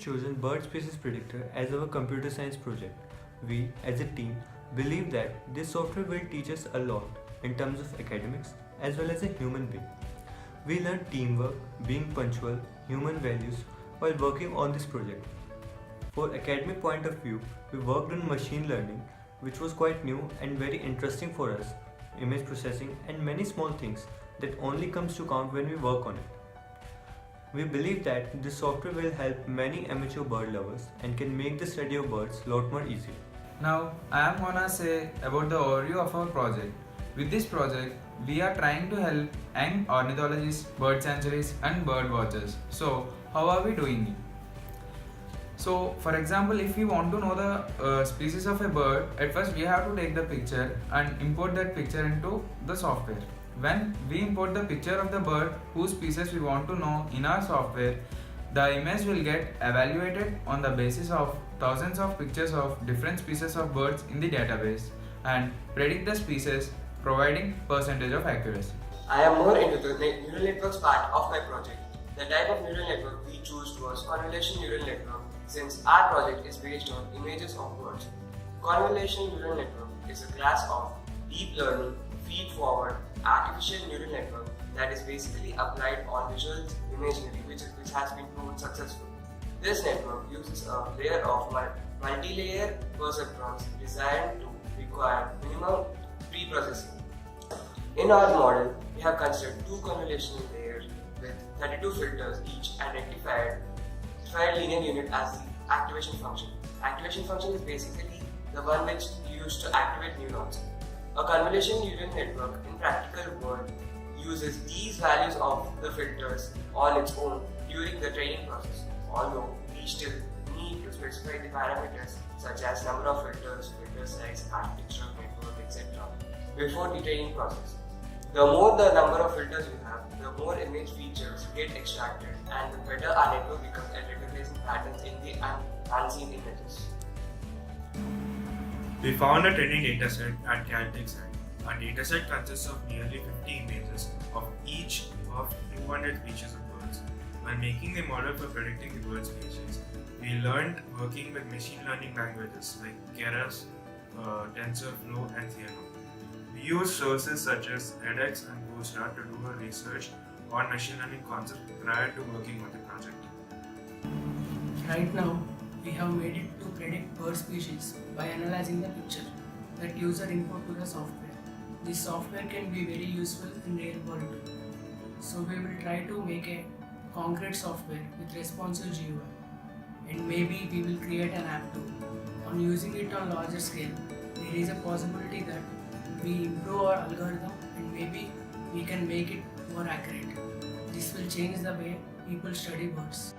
chosen Bird Species Predictor as our computer science project. We, as a team, believe that this software will teach us a lot in terms of academics as well as a human being. We learned teamwork, being punctual, human values while working on this project. For academic point of view, we worked on machine learning, which was quite new and very interesting for us, image processing and many small things that only comes to count when we work on it. We believe that this software will help many amateur bird lovers and can make the study of birds a lot more easier. Now, I am gonna say about the overview of our project. With this project, we are trying to help young ornithologists, bird sanctuaries, and bird watchers. So, how are we doing it? So, for example, if we want to know the species of a bird, at first we have to take the picture and import that picture into the software. When we import the picture of the bird whose species we want to know in our software, the image will get evaluated on the basis of thousands of pictures of different species of birds in the database and predict the species, providing percentage of accuracy. I am more into the neural networks part of my project. The type of neural network we chose was convolutional neural network since our project is based on images of birds. Convolutional neural network is a class of deep learning, feed-forward, artificial neural network that is basically applied on visual imagery which has been proven successful. This network uses a layer of multi-layer perceptrons designed to require minimum pre-processing. In our model, we have considered two convolutional layers with 32 filters each and rectified linear unit as the activation function. Activation function is basically the one which used to activate neurons. A convolutional neural network in practical world uses these values of the filters on its own during the training process, although we still need to specify the parameters such as number of filters, filter size, architecture of network, etc. before the training process. The more the number of filters we have, the more image features get extracted and the better our network becomes at recognizing patterns in the unseen images. We found a training dataset at CalTechSat. Our dataset consists of nearly 50 images of each of 200 species of birds. When making the model for predicting the bird species, we learned working with machine learning languages like Keras, TensorFlow, and Theano. We used sources such as edX and Bootstrap to do our research on machine learning concepts prior to working on the project. Right now, we have made it to predict bird species by analyzing the picture that user input to the software. This software can be very useful in real world too. So we will try to make a concrete software with responsive GUI, and maybe we will create an app too. On using it on larger scale, there is a possibility that we improve our algorithm and maybe we can make it more accurate. This will change the way people study birds.